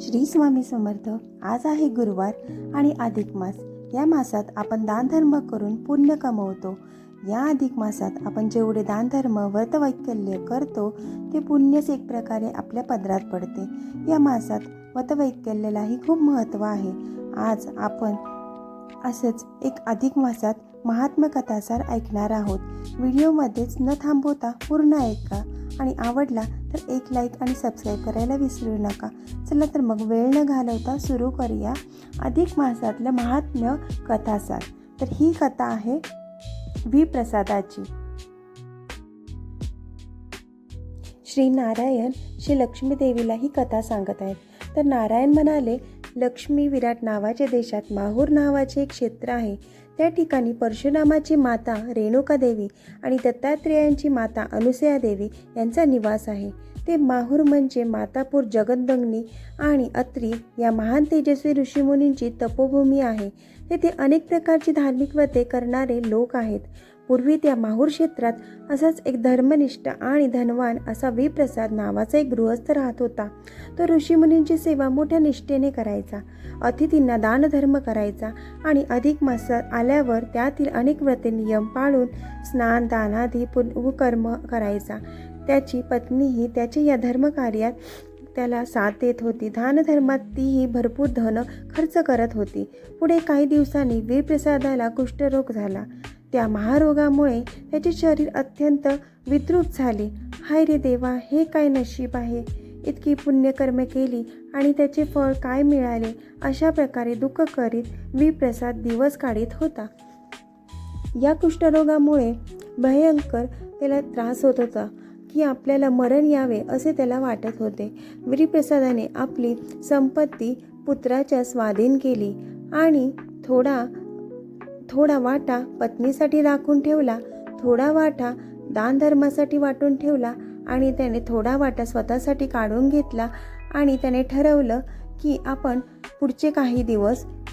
श्री स्वामी समर्थ. आज आहे गुरुवार आणि अधिक मास. या मासात आपण दानधर्म करून पुण्य कमवतो. या अधिक मासात आपण जेवढे दानधर्म व्रतवैकल्य करतो ते पुण्यच एक प्रकारे आपल्या पदरात पडते. या मासात व्रतवैकल्यालाही खूप महत्त्व आहे. आज आपण असंच एक अधिक मासात महात्म्य कथासार ऐकणार आहोत. व्हिडिओमध्येच न थांबवता पूर्ण ऐका आणि आवडला तर एक लाईक आणि सबस्क्राईब करायला विसरू नका. चला तर मग वेळ न घालवता सुरू करूया अधिक मासातलं महात्म्य कथासार. तर ही कथा आहे विप्रसादाची. श्री नारायण श्री लक्ष्मी देवीला ही कथा सांगत आहेत. तर नारायण म्हणाले, लक्ष्मी विराट नावाच्या देशात माहूर नावाचे एक क्षेत्र आहे. त्या ठिकाणी परशुरामाची माता रेणुका देवी आणि दत्तात्रेयांची माता अनुसया देवी यांचा निवास आहे. ते माहूर म्हणजे मातापूर, जगदग्नी आणि अत्री या महान तेजस्वी ऋषीमुनींची तपोभूमी आहे. तेथे अनेक प्रकारची धार्मिक व्रते करणारे लोक आहेत. पूर्वी त्या माहूर क्षेत्रात असाच एक धर्मनिष्ठ आणि धनवान असा विप्रसाद नावाचा एक गृहस्थ राहत होता. तो ऋषीमुनींची सेवा मोठ्या निष्ठेने करायचा, अतिथींना दानधर्म करायचा आणि अधिक मासात आल्यावर त्यातील अनेक व्रते नियम पाळून स्नान दानादी कर्म करायचा. त्याची पत्नीही त्याच्या या धर्मकार्यात त्याला साथ देत होती. दानधर्मात तीही भरपूर धन खर्च करत होती. पुढे काही दिवसांनी विप्रसादाला कुष्ठरोग झाला. त्या महारोगामुळे त्याचे शरीर अत्यंत विद्रूप झाले. हाय रे देवा, हे काय नशीब आहे. इतकी पुण्यकर्मे केली आणि त्याचे फळ काय मिळाले. अशा प्रकारे दुःख करीत विप्रसाद दिवस काढीत होता. या कुष्ठरोगामुळे भयंकर त्याला त्रास होत होता की आपल्याला मरण यावे असे त्याला वाटत होते. विप्रसादाने आपली संपत्ती पुत्राच्या स्वाधीन केली आणि थोडा वाटा पत्नीसाठी राखून ठेवला, थोडा वाटा दानधर्मासाठी वाटून ठेवला आणि त्याने थोडा वाटा स्वतःसाठी काढून घेतला. आणि त्याने ठरवलं की आपण पुढचे काही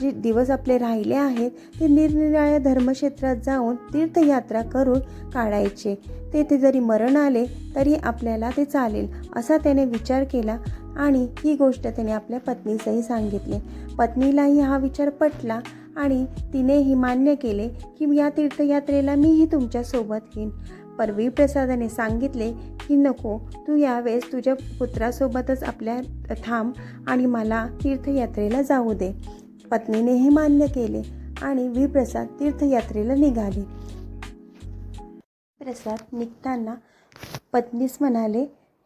जे दिवस आपले राहिले आहेत ते निरनिराळ्या धर्मक्षेत्रात जाऊन तीर्थयात्रा करून काढायचे. तेथे जरी मरण आले तरी आपल्याला ते चालेल असा त्याने विचार केला आणि ही गोष्ट त्याने आपल्या पत्नीसही सांगितली. पत्नीलाही हा विचार पटला आणि तिनेही मान्य केले की या तीर्थयात्रेला मीही तुमच्यासोबत येईन. पण विप्रसादाने सांगितले की नको, तू यावेळेस तुझ्या पुत्रासोबतच आपल्या थांब आणि मला तीर्थयात्रेला जाऊ दे. पत्नीनेही मान्य केले आणि विप्रसाद तीर्थयात्रेला निघाले. प्रसाद निघताना पत्नीस म्हणाले,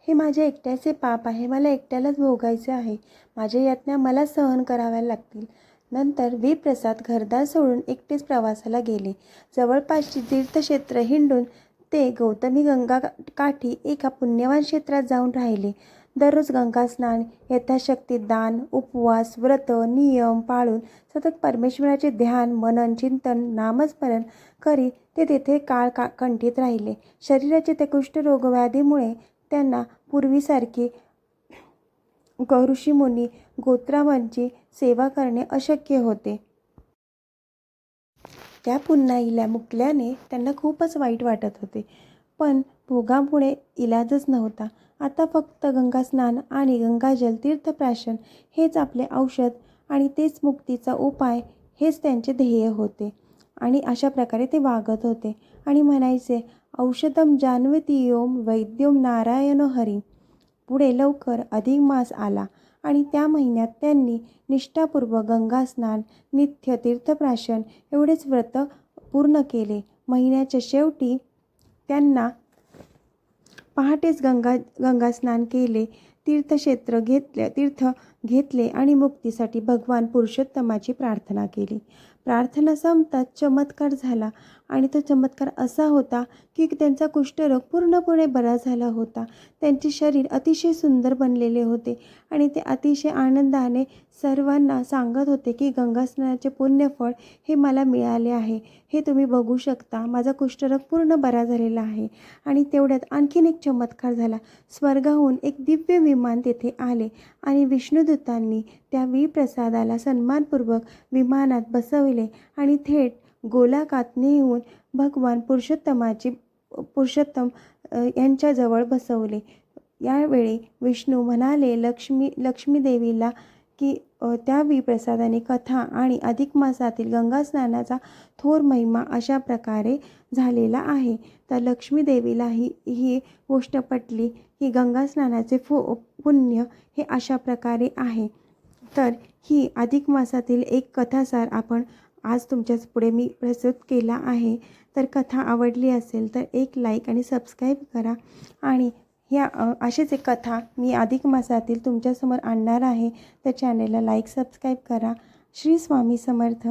हे माझ्या एकट्याचे पाप आहे, मला एकट्यालाच भोगायचे आहे. माझ्या यातना मला सहन कराव्या लागतील. नंतर विप्रसाद घरदार सोडून एकटेच प्रवासाला गेले. जवळपासची तीर्थक्षेत्र हिंडून ते गौतमी गंगा काठी एका पुण्यवान क्षेत्रात जाऊन राहिले. दररोज गंगा स्नान, यथाशक्ती दान, उपवास, व्रत नियम पाळून सतत परमेश्वराचे ध्यान, मनन, चिंतन, नामस्मरण करीत ते तेथे काळ कंठीत राहिले. शरीराचे त्या कुष्ठरोग व्याधीमुळे त्यांना पूर्वीसारखी ऋषीमुनी गोत्रावांची सेवा करणे अशक्य होते. त्या पुन्हा मुकल्याने त्यांना खूपच वाईट वाटत होते. पण भोगापुढे इलाजच नव्हता. आता फक्त गंगा स्नान आणि गंगाजल तीर्थप्राशन हेच आपले औषध आणि तेच मुक्तीचा उपाय, हेच त्यांचे ध्येय होते. आणि अशा प्रकारे ते वागत होते आणि म्हणायचे, औषधम जान्वतीयोम वैद्योम नारायण हरी. पुढे लवकर अधिक मास आला आणि त्या महिन्यात त्यांनी निष्ठापूर्वक गंगा स्नान, नित्य तीर्थप्राशन एवढेच व्रत पूर्ण केले. महिन्याच्या शेवटी त्यांना पहाटेच गंगा स्नान केले, तीर्थ घेतले आणि मुक्तीसाठी भगवान पुरुषोत्तमाची प्रार्थना केली. प्रार्थना संपताच चमत्कार झाला आणि तो चमत्कार असा होता की त्यांचा कुष्ठरोग पूर्णपणे बरा झाला होता. त्यांचे शरीर अतिशय सुंदर बनलेले होते आणि ते अतिशय आनंदाने सर्वांना सांगत होते की गंगा स्नानाचे पुण्यफळ हे मला मिळाले आहे. हे तुम्ही बघू शकता, माझा कुष्ठरोग पूर्ण बरा झालेला आहे. आणि तेवढ्यात आणखीन एक चमत्कार झाला. स्वर्गाहून एक दिव्य विमान तेथे आले आणि विष्णुदूतांनी त्या विप्रसादाला सन्मानपूर्वक विमानात बसविले आणि थेट गोलाकात नेऊन भगवान पुरुषोत्तम यांच्याजवळ बसवले. यावेळी विष्णू म्हणाले लक्ष्मी देवीला की त्या प्रसादाने कथा आणि अधिक मासातील गंगा स्नानाचा थोर महिमा अशा प्रकारे झालेला आहे. तर लक्ष्मी देवीला ही गोष्ट पटली की गंगा स्नानाचे पुण्य हे अशा प्रकारे आहे. तर ही अधिक मासातील एक कथासार आपण आज तुमच्याच पुढे मी प्रस्तुत केला आहे. तर कथा आवडली असेल तर एक लाईक आणि सबस्क्राईब करा. आणि ह्या अशीच एक कथा मी अधिक मासातील तुमच्यासमोर आणणार आहे. तर चॅनेलला लाईक सबस्क्राईब करा. श्री स्वामी समर्थ.